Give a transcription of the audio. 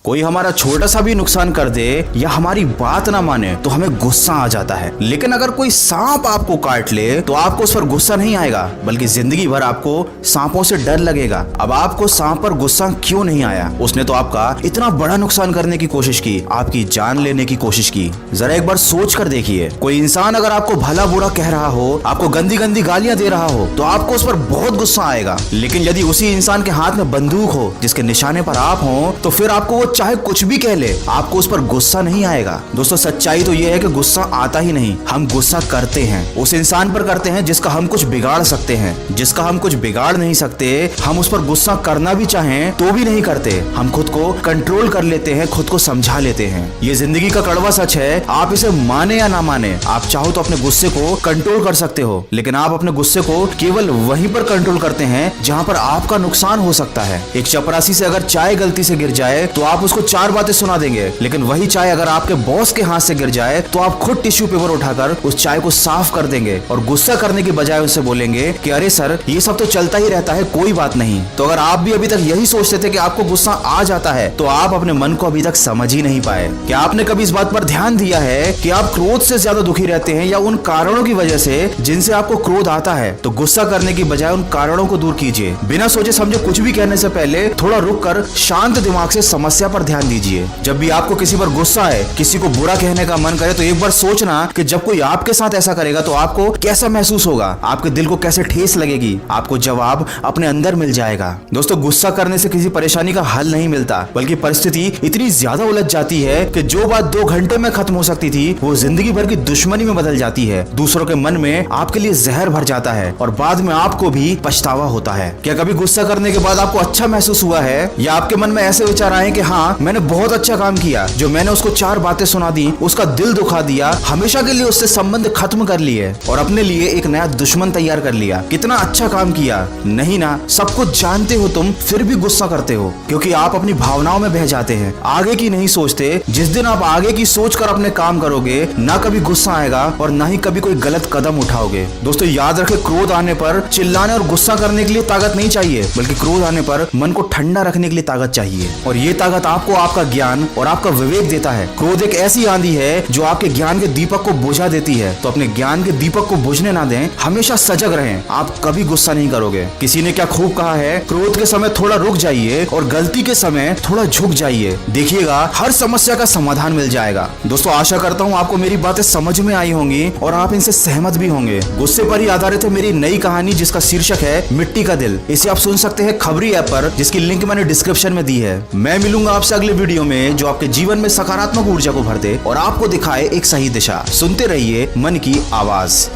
कोई हमारा छोटा सा भी नुकसान कर दे या हमारी बात ना माने तो हमें गुस्सा आ जाता है, लेकिन अगर कोई सांप आपको काट ले तो आपको उस पर गुस्सा नहीं आएगा, बल्कि जिंदगी भर आपको सांपों से डर लगेगा। अब आपको सांप पर गुस्सा क्यों नहीं आया? उसने तो आपका इतना बड़ा नुकसान करने की कोशिश की, आपकी जान लेने की कोशिश की। जरा एक बार सोच कर देखिए, कोई इंसान अगर आपको भला बुरा कह रहा हो, आपको गंदी गंदी गालियां दे रहा हो, तो आपको उस पर बहुत गुस्सा आएगा। लेकिन यदि उसी इंसान के हाथ में बंदूक हो जिसके निशाने पर आप हो, तो फिर आपको वो चाहे कुछ भी कह ले, आपको उस पर गुस्सा नहीं आएगा। दोस्तों, सच्चाई तो ये है कि गुस्सा आता ही नहीं, हम गुस्सा करते हैं। उस इंसान पर करते हैं जिसका हम कुछ बिगाड़ सकते हैं, जिसका हम कुछ बिगाड़ नहीं सकते, हम उस पर गुस्सा करना भी चाहें तो भी नहीं करते। हम खुद को कंट्रोल कर लेते हैं, खुद को समझा लेते हैं। ये जिंदगी का कड़वा सच है, आप इसे माने या ना माने। आप चाहो तो अपने गुस्से को कंट्रोल कर सकते हो, लेकिन आप अपने गुस्से को केवल वहीं पर कंट्रोल करते हैं जहां पर आपका नुकसान हो सकता है। एक चपरासी से अगर चाय गलती से गिर जाए तो आप उसको 4 बातें सुना देंगे, लेकिन वही चाय अगर आपके बॉस के हाथ से गिर जाए तो आप खुद टिश्यू पेपर उठाकर उस चाय को साफ कर देंगे और गुस्सा करने के बजाय उससे बोलेंगे कि अरे सर, ये सब तो चलता ही रहता है, कोई बात नहीं। तो अगर आप भी अभी तक यही सोचते थे कि आपको गुस्सा आ जाता है, तो आप अपने मन को अभी तक समझ ही नहीं पाए। क्या आपने कभी इस बात पर ध्यान दिया है कि आप क्रोध से ज्यादा दुखी रहते हैं या उन कारणों की वजह से जिनसे आपको क्रोध आता है? तो गुस्सा करने की बजाय उन कारणों को दूर कीजिए। बिना सोचे समझे कुछ भी कहने से पहले थोड़ा रुक कर शांत दिमाग से समस्या पर ध्यान दीजिए। जब भी आपको किसी पर गुस्सा है, किसी को बुरा कहने का मन करे, तो एक बार सोचना कि जब कोई आपके साथ ऐसा करेगा तो आपको कैसा महसूस होगा, आपके दिल को कैसे ठेस लगेगी। आपको जवाब अपने अंदर मिल जाएगा। दोस्तों, गुस्सा करने से किसी परेशानी का हल नहीं मिलता, बल्कि परिस्थिति इतनी ज्यादा उलझ जाती है कि जो बात 2 घंटे में खत्म हो सकती थी वो जिंदगी भर की दुश्मनी में बदल जाती है। दूसरों के मन में आपके लिए जहर भर जाता है और बाद में आपको भी पछतावा होता है। क्या कभी गुस्सा करने के बाद आपको अच्छा महसूस हुआ है, या आपके मन में ऐसे विचार आए कि हाँ, मैंने बहुत अच्छा काम किया, जो मैंने उसको 4 बातें सुना दी, उसका दिल दुखा दिया, हमेशा के लिए उससे संबंध खत्म कर लिए और अपने लिए एक नया दुश्मन तैयार कर लिया? कितना अच्छा काम किया। नहीं ना, सब कुछ जानते हो तुम, फिर भी गुस्सा करते हो क्योंकि आप अपनी भावनाओं में बह जाते हैं, आगे की नहीं सोचते। जिस दिन आप आगे की सोचकर अपने काम करोगे, ना कभी गुस्सा आएगा और ना ही कभी कोई गलत कदम उठाओगे। दोस्तों, याद रखें, क्रोध आने पर चिल्लाने और गुस्सा करने के लिए ताकत नहीं चाहिए, बल्कि क्रोध आने पर मन को ठंडा रखने के लिए ताकत चाहिए। और ये ताकत आपको आपका ज्ञान और आपका विवेक देता है। क्रोध एक ऐसी आंधी है जो आपके ज्ञान के दीपक को बुझा देती है, तो अपने ज्ञान के दीपक को बुझने ना दें, हमेशा सजग रहें, आप कभी गुस्सा नहीं करोगे। किसी ने क्या खूब कहा है, क्रोध के समय थोड़ा रुक जाइए और गलती के समय थोड़ा झुक जाइए, देखिएगा हर समस्या का समाधान मिल जाएगा। दोस्तों, आशा करता हूँ आपको मेरी बातें समझ में आई होंगी और आप इनसे सहमत भी होंगे। गुस्से पर ही आधारित है मेरी नई कहानी, जिसका शीर्षक है मिट्टी का दिल। इसे आप सुन सकते हैं खबरी ऐप पर, जिसकी लिंक मैंने डिस्क्रिप्शन में दी है। मैं मिलूंगा आपसे अगले वीडियो में, जो आपके जीवन में सकारात्मक ऊर्जा को भर दे और आपको दिखाए एक सही दिशा। सुनते रहिए मन की आवाज।